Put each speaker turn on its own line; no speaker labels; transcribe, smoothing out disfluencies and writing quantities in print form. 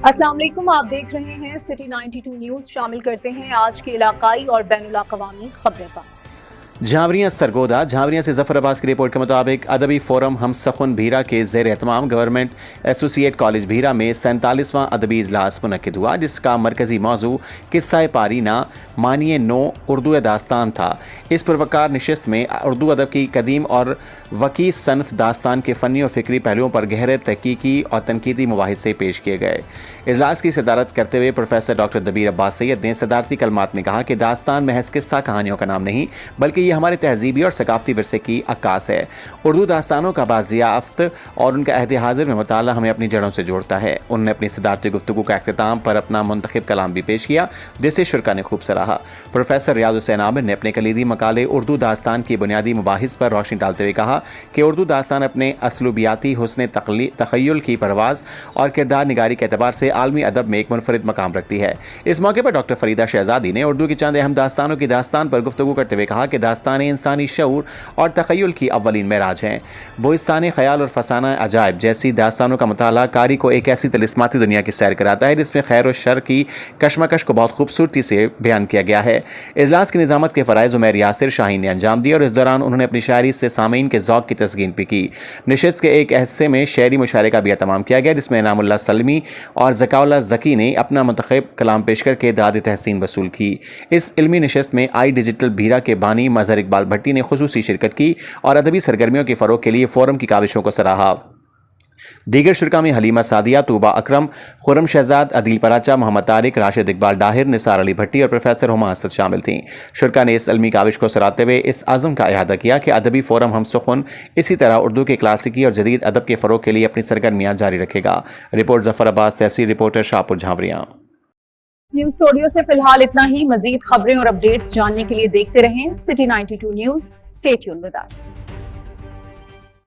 अस्सलाम वालेकुम, आप देख रहे हैं सिटी 92 न्यूज़। शामिल करते हैं आज के इलाकाई और बैनुल-अक़वामी खबरें का।
झावरियाँ सरगोदा। झावरियाँ से जफर अब्बास की रिपोर्ट के मुताबिक अदबी फोरम हम सखुन भीरा के ज़ेर एहतमाम गवर्नमेंट एसोसिएट कॉलेज भीरा में 47वां अदबी इजलास मुनक़िद हुआ, जिसका मरकज़ी मौजू किस्सा पारीना मानिए नो उर्दू दास्तान था। इस पुरवकार नशिस्त में उर्दू अदब की कदीम और वकी सनफ़ दास्तान के फ़नी और फ़िक्री पहलुओं पर गहरे तहकीकी और तनकीदी मुबाहिसे पेश किए गए। इजलास की सदारत करते हुए प्रोफेसर डॉक्टर दबीर अब्बास सैयद ने सदारती कलमात में कहा कि दास्तान महज किस्सा कहानियों का नाम नहीं, बल्कि ये हमारे तहजीबी और सकाफती विरसे की अक्कास है। उर्दू दास्तानों का बाज़ियाफ़्त और उनका अहद हाज़िर में मुताला हमें अपनी जड़ों से जोड़ता है। उन्होंने अपनी सदारती गुफ्तगू का अख्तिताम पर अपना मुंतखब कलाम भी पेश किया, जिसे शुरका ने खूब सराहा। प्रोफेसर रियाज़ हुसैन आमिर ने अपने कलीदी मकाले उर्दू दास्तान की बुनियादी मुबाहिस पर रोशनी डालते हुए कहा कि उर्दू दास्तान अपने असलूबियाती हुस्न तख़य्युल की परवाज़ और किरदार निगारी के एतबार से आलमी अदब में एक मुनफरिद मकाम रखती है। इस मौके पर डॉक्टर फरीदा शहजादी ने उर्दू की चंद अहम दास्तानों की दास्तान पर गुफ्तगू करते हुए कहा कि दास्तान इंसानी शऊर और तख़य्युल की अव्वलीन मेराज हैं। बोइस्तान ख़याल और फसाना अजायब जैसी दास्तानों का मुताला कारी को एक ऐसी तिलिस्माती दुनिया की सैर कराता है जिसमें खैर और शर की कशमकश को बहुत खूबसूरती से बयान किया गया है। इजलास की निज़ामत के फ़राइज़ उमैर यासिर शाहीन ने अंजाम दिया और इस दौरान उन्होंने अपनी शायरी से सामीन के ज़ौक़ की तस्कीन भी की। नशिस्त के एक हिस्से में शेरी मुशायरे का भी एहतमाम किया गया, जिसमें इनामुल्लाह सलमी और ज़काउल्लाह ज़की ने अपना मुंतखब कलाम पेश करके दाद तहसीन वसूल की। इस इल्मी नशिस्त में आई डिजिटल भीरा के बानी मज़हर इकबाल भट्टी ने खुसूसी शिरकत की और अदबी सरगर्मियों के फ़रोग़ के लिए फ़ोरम की काविशों को सराहा। दीगर शुरका में हलीमा सादिया, तूबा अकरम, खुर्रम शहजाद, अदील पराचा, मोहम्मद तारिक, राशिद इकबाल डाहिर, निसार अली भट्टी और प्रोफेसर हुमा असद शामिल थीं। शुरका ने इस इल्मी काविश को सराहते हुए इस आज़म का इहादा किया कि अदबी फोरम हम सुखुन इसी तरह उर्दू के क्लासिकी और जदीद अदब के फ़रोग़ के लिए अपनी सरगर्मियाँ जारी रखेगा। रिपोर्ट जफर अब्बास, तहसील रिपोर्टर, शाहपुर, झावरियाँ।
न्यूज़ स्टूडियो से फिलहाल इतना ही। मजीद खबरें और अपडेट्स जानने के लिए देखते रहें city 92 news. Stay tuned with us.